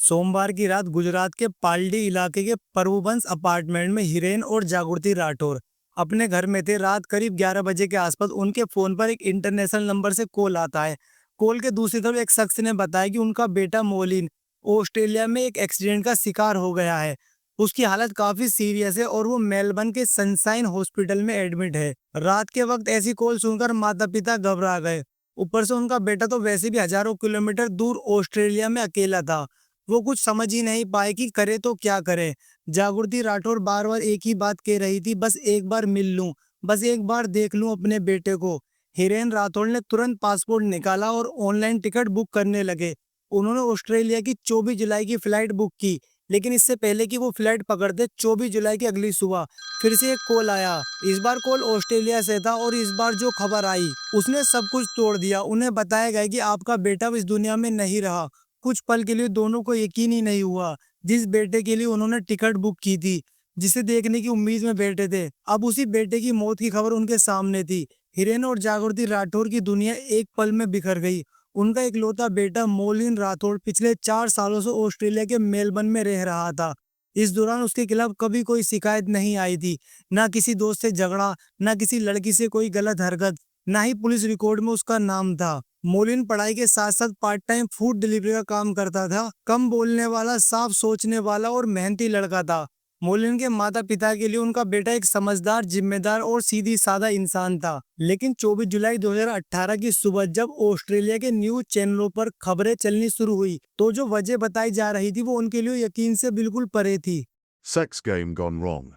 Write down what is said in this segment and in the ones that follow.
सोमवार की रात गुजरात के पालड़ी इलाके के प्रभुवंश अपार्टमेंट में हिरेन और जागृति राठौर अपने घर में थे। रात करीब 11 बजे के आसपास उनके फोन पर एक इंटरनेशनल नंबर से कॉल आता है। कॉल के दूसरी तरफ एक शख्स ने बताया कि उनका बेटा मोलिन ऑस्ट्रेलिया में एक एक्सीडेंट का शिकार हो गया है। उसकी हालत काफी सीरियस है और वो मेलबर्न के सनशाइन हॉस्पिटल में एडमिट है। रात के वक्त ऐसी कॉल सुनकर माता पिता घबरा गए। ऊपर से उनका बेटा तो वैसे भी हजारों किलोमीटर दूर ऑस्ट्रेलिया में अकेला था। वो कुछ समझ ही नहीं पाए कि करे तो क्या करे। जागृति राठौर बार बार एक ही बात कह रही थी, बस एक बार मिल लूं, बस एक बार देख लूं अपने बेटे को। हिरेन राठौर ने तुरंत पासपोर्ट निकाला और ऑनलाइन टिकट बुक करने लगे। उन्होंने ऑस्ट्रेलिया की 24 जुलाई की फ्लाइट बुक की, लेकिन इससे पहले कि वो फ्लाइट पकड़ते 24 जुलाई की अगली सुबह फिर से एक कॉल आया। इस बार कॉल ऑस्ट्रेलिया से था और इस बार जो खबर आई उसने सब कुछ तोड़ दिया। उन्हें बताया गया कि आपका बेटा इस दुनिया में नहीं रहा। कुछ पल के लिए दोनों को यकीन ही नहीं हुआ। जिस बेटे के लिए उन्होंने टिकट बुक की थी, जिसे देखने की उम्मीद में बैठे थे, अब उसी बेटे की मौत की खबर उनके सामने थी। हिरेन और जागृति राठौर की दुनिया एक पल में बिखर गई। उनका इकलौता बेटा मोलिन राठौर पिछले 4 सालों से ऑस्ट्रेलिया के मेलबर्न में रह रहा था। इस दौरान उसके खिलाफ कभी कोई शिकायत नहीं आई थी। ना किसी दोस्त से झगड़ा, ना किसी लड़की से कोई गलत हरकत, ना ही पुलिस रिकॉर्ड में उसका नाम था। मोलिन पढ़ाई के साथ साथ पार्ट टाइम फूड डिलीवरी का काम करता था। कम बोलने वाला, साफ सोचने वाला और मेहनती लड़का था। मोलिन के माता पिता के लिए उनका बेटा एक समझदार, जिम्मेदार और सीधी साधा इंसान था। लेकिन 24 जुलाई 2018 की सुबह जब ऑस्ट्रेलिया के न्यूज चैनलों पर खबरें चलनी शुरू हुई, तो जो वजह बताई जा रही थी वो उनके लिए यकीन से बिल्कुल परे थी। Sex game gone wrong.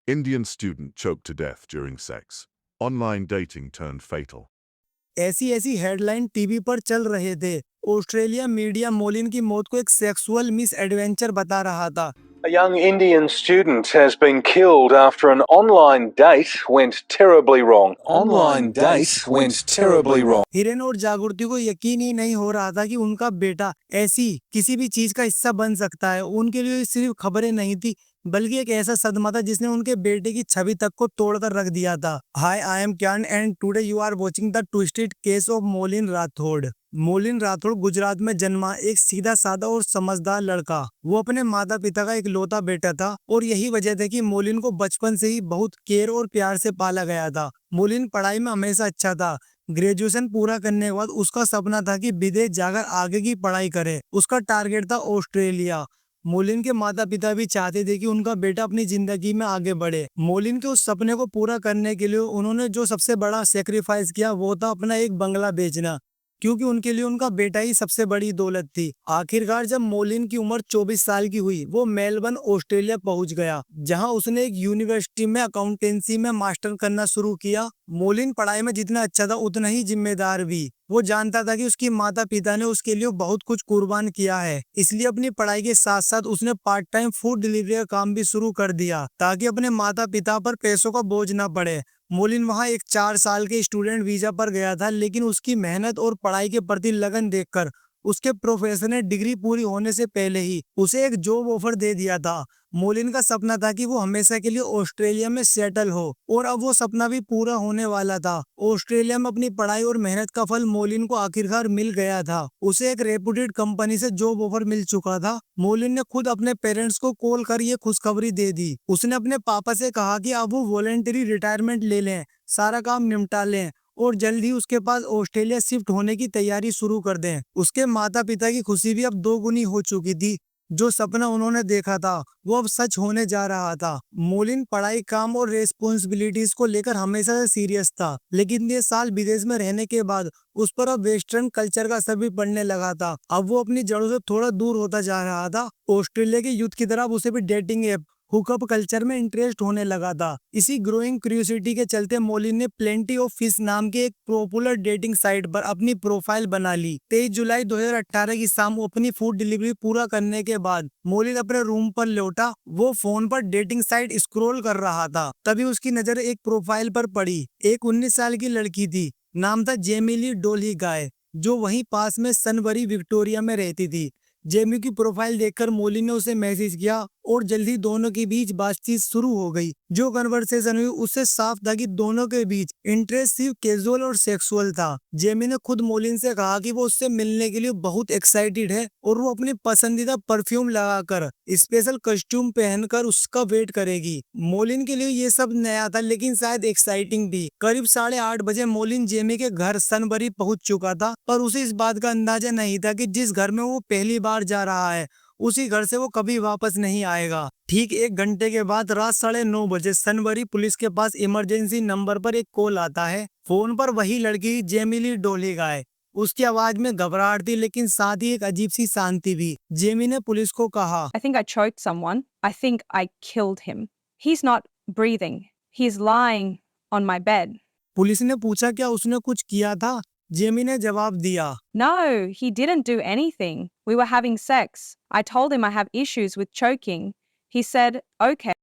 Indian student choked to death during sex. Online dating turned fatal. ऐसी ऐसी हेडलाइन टीवी पर चल रहे थे। ऑस्ट्रेलिया मीडिया मोलिन की मौत को एक सेक्सुअल मिस एडवेंचर बता रहा था। A young Indian student has been killed after an online date went terribly wrong. Online date went terribly wrong. Hiren और जागृति को यकीन ही नहीं हो रहा था कि उनका बेटा ऐसी किसी भी चीज का हिस्सा बन सकता है। उनके लिए सिर्फ खबरें नहीं थी, बल्कि एक ऐसा सदमा था जिसने उनके बेटे की छवि तक को तोड़कर रख दिया था। Hi, I am Kyan and today you are watching the twisted case of Molin Rathore. Molin Rathore Gujarat में जन्मा एक सीधा साधा और समझदार लड़का। वो अपने माता पिता का इकलौता बेटा था और यही वजह थी कि मोलिन को बचपन से ही बहुत केयर और प्यार से पाला गया था। मोलिन पढ़ाई में हमेशा अच्छा था। ग्रेजुएशन पूरा करने के बाद उसका सपना था कि विदेश जाकर आगे की पढ़ाई करे। उसका टारगेट था ऑस्ट्रेलिया। मोलिन के माता पिता भी चाहते थे कि उनका बेटा अपनी जिंदगी में आगे बढ़े। मोलिन के उस सपने को पूरा करने के लिए उन्होंने जो सबसे बड़ा सेक्रीफाइस किया वो था अपना एक बंगला बेचना, क्योंकि उनके लिए उनका बेटा ही सबसे बड़ी दौलत थी। आखिरकार जब मोलिन की उम्र 24 साल की हुई, वो मेलबर्न ऑस्ट्रेलिया पहुंच गया, जहां उसने एक यूनिवर्सिटी में अकाउंटेंसी में मास्टर करना शुरू किया। मोलिन पढ़ाई में जितना अच्छा था उतना ही जिम्मेदार भी। वो जानता था कि उसकी माता पिता ने उसके लिए बहुत कुछ कुर्बान किया है, इसलिए अपनी पढ़ाई के साथ साथ उसने पार्ट टाइम फूड डिलीवरी का काम भी शुरू कर दिया, ताकि अपने माता पिता पर पैसों का बोझ न पड़े। मोलिन वहां एक 4 साल के स्टूडेंट वीजा पर गया था, लेकिन उसकी मेहनत और पढ़ाई के प्रति लगन देखकर उसके प्रोफेसर ने डिग्री पूरी होने से पहले ही उसे एक जॉब ऑफर दे दिया था। मोलिन का सपना था कि वो हमेशा के लिए ऑस्ट्रेलिया में सेटल हो, और अब वो सपना भी पूरा होने वाला था। ऑस्ट्रेलिया में अपनी पढ़ाई और मेहनत का फल मोलिन को आखिरकार मिल गया था। उसे एक रेपुटेड कंपनी से जॉब ऑफर मिल चुका था। मोलिन ने खुद अपने पेरेंट्स को कॉल कर ये खुशखबरी दे दी। उसने अपने पापा से कहा कि अब वो वॉलंटरी रिटायरमेंट ले लें, सारा काम निपटा लें और जल्द ही उसके पास ऑस्ट्रेलिया शिफ्ट होने की तैयारी शुरू कर दें। उसके माता पिता की खुशी भी अब दोगुनी हो चुकी थी। जो सपना उन्होंने देखा था वो अब सच होने जा रहा था। मोलिन पढ़ाई, काम और रेस्पॉन्सिबिलिटीज को लेकर हमेशा से सीरियस था, लेकिन ये साल विदेश में रहने के बाद उस पर अब वेस्टर्न कल्चर का असर भी पड़ने लगा था। अब वो अपनी जड़ों से थोड़ा दूर होता जा रहा था। ऑस्ट्रेलिया के यूथ की तरफ उसे भी डेटिंग ऐप, हुकअप कल्चर में इंटरेस्ट होने लगा था। इसी ग्रोइंग क्यूरियोसिटी के चलते मोलिन ने प्लेंटी ऑफ फिश नाम के एक पॉपुलर डेटिंग साइट पर अपनी प्रोफाइल बना ली। 23 जुलाई 2018 की शाम अपनी फूड डिलीवरी पूरा करने के बाद मोलिन अपने रूम पर लौटा। वो फोन पर डेटिंग साइट स्क्रॉल कर रहा था, तभी उसकी नजर एक प्रोफाइल पर पड़ी। एक 19 साल की लड़की थी, नाम था जेमिली डोली गाय, जो वहीं पास में सनबरी विक्टोरिया में रहती थी। जेमी की प्रोफाइल देखकर मोलिन ने उसे मैसेज किया और जल्दी दोनों के बीच बातचीत शुरू हो गई। जो कन्वर्सेशन हुई उससे साफ था कि दोनों के बीच इंटरेस्ट सिर्फ कैजुअल और सेक्सुअल था। जेमी ने खुद मोलिन से कहा कि वो उससे मिलने के लिए बहुत एक्साइटेड है और वो अपनी पसंदीदा परफ्यूम लगाकर स्पेशल कॉस्ट्यूम पहनकर उसका वेट करेगी। मोलिन के लिए ये सब नया था लेकिन शायद एक्साइटिंग भी। करीब 8:30 बजे मोलिन जेमी के घर सनबरी पहुंच चुका था, पर उसे इस बात का अंदाजा नहीं था कि जिस घर में वो पहली बार जा रहा है उसी घर से वो कभी वापस नहीं आएगा। ठीक 1 घंटे के बाद रात 9:30 बजे सनबरी पुलिस के पास इमरजेंसी नंबर पर एक कॉल आता है। फोन पर वही लड़की जेमी ली डोलिगाय। उसकी आवाज में घबराहट थी लेकिन साथ ही एक अजीब सी शांति भी। जेमी ने पुलिस को कहा, I think I choked someone. I think I killed him. He's not breathing. He's lying on my bed. Police ने पूछा क्या उसने कुछ किया था? जेमी ने जवाब दिया, No, he didn't do anything. We were having sex. I told him I have issues with choking. He said, okay.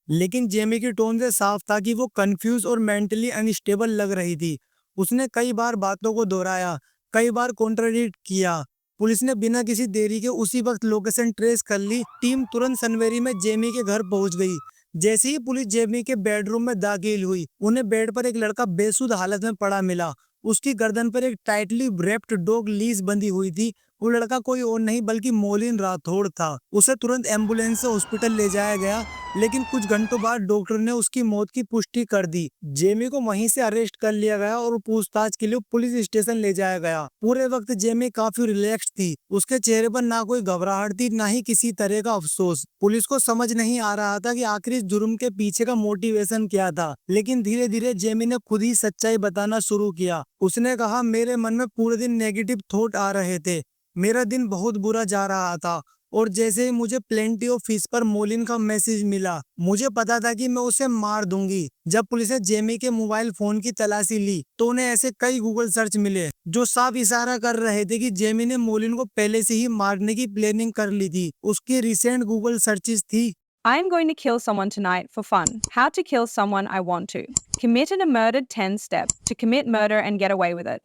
लेकिन जेमी की टोन से साफ था कि वो कंफ्यूज और मेंटली अनस्टेबल लग रही थी। उसने कई बार बातों को दोहराया, कई बार कॉन्ट्राडिक्ट किया। पुलिस ने बिना किसी देरी के उसी वक्त लोकेशन ट्रेस कर ली। टीम तुरंत सनबरी में जेमी के घर पहुंच गई। जैसे ही पुलिस जेमी के बेडरूम में दाखिल हुई, उन्हें बेड पर एक लड़का बेसुध हालत में पड़ा मिला। उसकी गर्दन पर एक टाइटली रैप्ड डॉग लीज बंधी हुई थी। वो लड़का कोई और नहीं बल्कि मोलिन राठौड़ था। उसे तुरंत एम्बुलेंस से हॉस्पिटल ले जाया गया, लेकिन कुछ घंटों बाद डॉक्टर ने उसकी मौत की पुष्टि कर दी। जेमी को वहीं से अरेस्ट कर लिया गया और पूछताछ के लिए पुलिस स्टेशन ले जाया गया। पूरे वक्त जेमी काफी रिलैक्स थी। उसके चेहरे पर ना कोई घबराहट थी, ना ही किसी तरह का अफसोस। पुलिस को समझ नहीं आ रहा था कि आखिर इस जुर्म के पीछे का मोटिवेशन क्या था, लेकिन धीरे धीरे जेमी ने खुद ही सच्चाई बताना शुरू किया। उसने कहा, मेरे मन में पूरे दिन नेगेटिव थॉट आ रहे थे। मेरा दिन बहुत बुरा जा रहा था और जैसे ही मुझे प्लेंटी ऑफ फिश पर मोलिन का मैसेज मिला, मुझे पता था कि मैं उसे मार दूंगी। जब पुलिस ने जेमी के मोबाइल फोन की तलाशी ली तो उन्हें ऐसे कई गूगल सर्च मिले जो साफ इशारा कर रहे थे कि जेमी ने मोलिन को पहले से ही मारने की प्लानिंग कर ली थी। उसकी रिसेंट गूगल सर्चेस थी, I am going to kill someone tonight for fun. How to kill someone I want to. Committed a murdered 10 step. To commit murder and get away with it.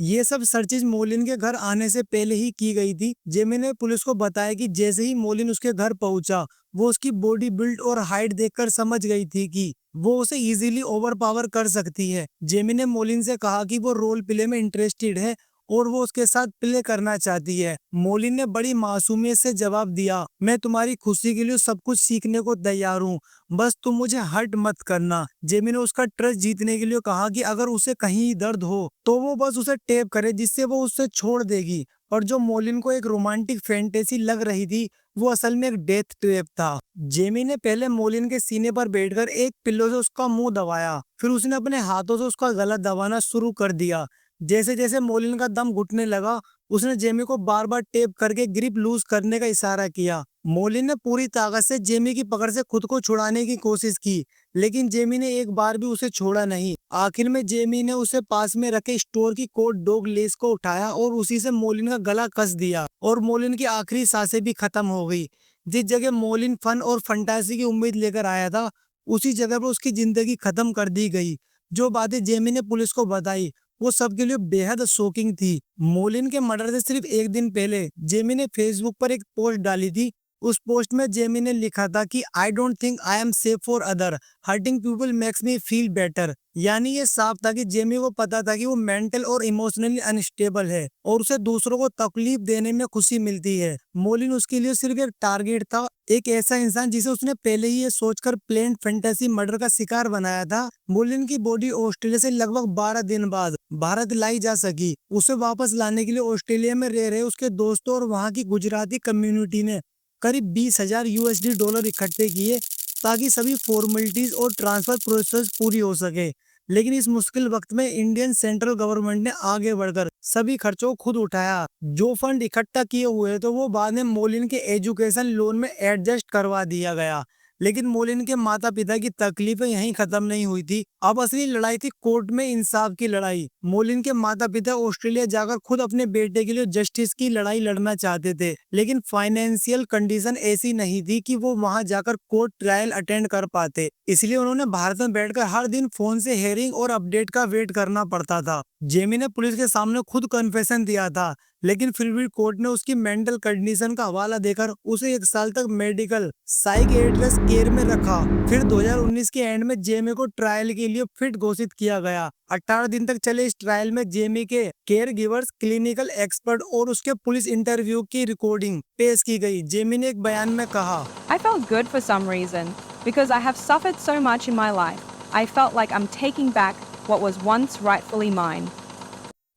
ये सब searches मोलिन के घर आने से पहले ही की गई थी। जेमी ने पुलिस को बताया कि जैसे ही मोलिन उसके घर पहुंचा, वो उसकी बॉडी बिल्ड और हाइट देखकर समझ गई थी कि वो उसे इजीली ओवरपावर कर सकती है। जेमी ने मोलिन से कहा कि वो रोल प्ले में इंटरेस्टेड है और वो उसके साथ प्ले करना चाहती है। मोलिन ने बड़ी मासूमियत से जवाब दिया, मैं तुम्हारी खुशी के लिए सब कुछ सीखने को तैयार हूँ, बस तुम मुझे हर्ट मत करना। जेमी ने उसका ट्रस्ट जीतने के लिए कहा कि अगर उसे कहीं दर्द हो तो वो बस उसे टेप करे, जिससे वो उससे छोड़ देगी। और जो मोलिन को एक रोमांटिक फैंटेसी लग रही थी, वो असल में एक डेथ ट्रैप था। जेमी ने पहले मोलिन के सीने पर बैठकर एक पिल्लो से उसका मुंह दबाया, फिर उसने अपने हाथों से उसका गला दबाना शुरू कर दिया। जैसे जैसे मोलिन का दम घुटने लगा, उसने जेमी को बार बार टेप करके ग्रिप लूज करने का इशारा किया। मोलिन ने पूरी ताकत से जेमी की पकड़ से खुद को छुड़ाने की कोशिश की, लेकिन जेमी ने एक बार भी उसे छोड़ा नहीं। आखिर में जेमी ने उसे पास में रखे स्टोर की कोट डॉग लेस को उठाया और उसी से मोलिन का गला कस दिया और मोलिन की आखिरी सांसें भी खत्म हो गई। जिस जगह मोलिन फन और फंटासी की उम्मीद लेकर आया था, उसी जगह पर उसकी जिंदगी खत्म कर दी गई। जो बातें जेमी ने पुलिस को बताई वो सबके लिए बेहद शॉकिंग थी। मोलिन के मर्डर से सिर्फ एक दिन पहले जेमी ने फेसबुक पर एक पोस्ट डाली थी। उस पोस्ट में जेमी ने लिखा था कि I don't think I am safe for other, hurting people makes me feel better. यानी ये साफ था कि जेमी को पता था कि वो मेंटल और इमोशनली अनस्टेबल है और उसे दूसरों को तकलीफ देने में खुशी मिलती है। मोलिन उसके लिए सिर्फ एक टारगेट था, एक ऐसा इंसान जिसे उसने पहले ही ये सोचकर प्लेन फैंटेसी मर्डर का शिकार बनाया था। मोलिन की बॉडी ऑस्ट्रेलिया से लगभग 12 दिन बाद भारत लाई जा सकी। उसे वापस लाने के लिए ऑस्ट्रेलिया में रह रहे उसके दोस्तों और वहाँ की गुजराती कम्युनिटी ने करीब 20,000 USD डॉलर इकट्ठे किए ताकि सभी फॉर्मेलिटीज और ट्रांसफर प्रोसेस पूरी हो सके। लेकिन इस मुश्किल वक्त में इंडियन सेंट्रल गवर्नमेंट ने आगे बढ़कर सभी खर्चों को खुद उठाया। जो फंड इकट्ठा किए हुए तो वो बाद में मोलिन के एजुकेशन लोन में एडजस्ट करवा दिया गया। लेकिन मोलिन के माता पिता की तकलीफें यहीं खत्म नहीं हुई थी। अब असली लड़ाई थी कोर्ट में इंसाफ की लड़ाई। मोलिन के माता पिता ऑस्ट्रेलिया जाकर खुद अपने बेटे के लिए जस्टिस की लड़ाई लड़ना चाहते थे, लेकिन फाइनेंशियल कंडीशन ऐसी नहीं थी कि वो वहां जाकर कोर्ट ट्रायल अटेंड कर पाते। इसलिए उन्होंने भारत में बैठकर हर दिन फोन से हेयरिंग और अपडेट का वेट करना पड़ता था। जेमी ने पुलिस के सामने खुद कन्फेशन दिया था, लेकिन फिर भी कोर्ट ने उसकी मेंटल कंडीशन का हवाला देकर उसे 1 साल तक मेडिकल साइकियाट्रिस्ट केयर में रखा। फिर 2019 के एंड में जेमी को ट्रायल के लिए फिट घोषित किया गया। 18 दिन तक चले इस ट्रायल में जेमी के केयर गिवर्स, क्लिनिकल एक्सपर्ट और उसके पुलिस इंटरव्यू की रिकॉर्डिंग पेश की गई। जेमी ने एक बयान में कहा, I felt good for some reason because I have suffered so much in my life. I felt like I'm taking back what was once rightfully mine.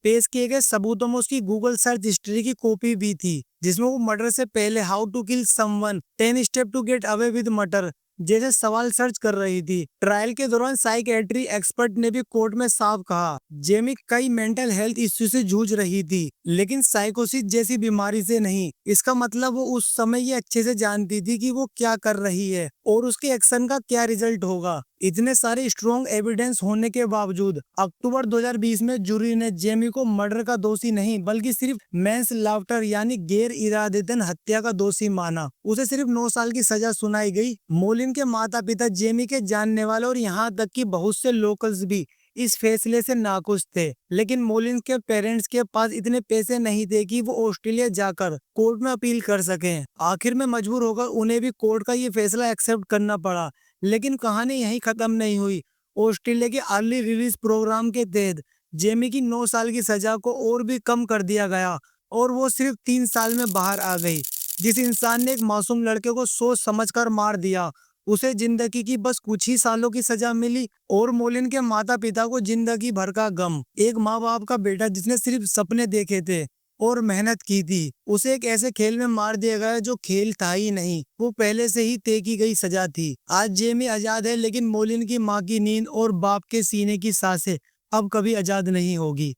पेश किए गए सबूतों में उसकी गूगल सर्च हिस्ट्री की कॉपी भी थी, जिसमें वो मर्डर से पहले how to kill someone, 10 step to get away with murder जैसे सवाल सर्च कर रही थी। ट्रायल के दौरान साइकियाट्री एक्सपर्ट ने भी कोर्ट में साफ कहा, जेमी कई मेंटल हेल्थ इश्यू से जूझ रही थी, लेकिन साइकोसिस जैसी बीमारी से नहीं। इसका मतलब वो उस समय ये अच्छे से जानती थी कि वो क्या कर रही है और उसके एक्शन का क्या रिजल्ट होगा। इतने सारे स्ट्रॉन्ग एविडेंस होने के बावजूद अक्टूबर 2020 में जूरी ने जेमी को मर्डर का दोषी नहीं बल्कि सिर्फ मैन्सलाफ्टर यानी गैर इरादतन हत्या का दोषी माना। उसे सिर्फ 9 साल की सजा सुनाई गई। मोलिन के माता पिता, जेमी के जानने वाले और यहाँ तक कि बहुत से लोकल्स भी इस फैसले से नाखुश थे, लेकिन मोलिन के पेरेंट्स के पास इतने पैसे नहीं थे कि वो ऑस्ट्रेलिया जाकर कोर्ट में अपील कर सकें। आखिर में मजबूर होकर उन्हें भी कोर्ट का ये फैसला एक्सेप्ट करना पड़ा। लेकिन कहानी यहीं खत्म नहीं हुई। ऑस्ट्रेलिया के अर्ली रिलीज प्रोग्राम के तहत जेमी की 9 साल की सजा को और भी कम कर दिया गया और वो सिर्फ 3 साल में बाहर आ गई। जिस इंसान ने एक मासूम लड़के को सोच समझकर मार दिया, उसे जिंदगी की बस कुछ ही सालों की सजा मिली। और मोलिन के माता पिता को जिंदगी भर का गम। एक माँ बाप का बेटा जिसने सिर्फ सपने देखे थे और मेहनत की थी, उसे एक ऐसे खेल में मार दिया गया जो खेल था ही नहीं, वो पहले से ही तय की गई सजा थी। आज जेमी आजाद है, लेकिन मोलिन की माँ की नींद और बाप के सीने की सांसें अब कभी आजाद नहीं होगी।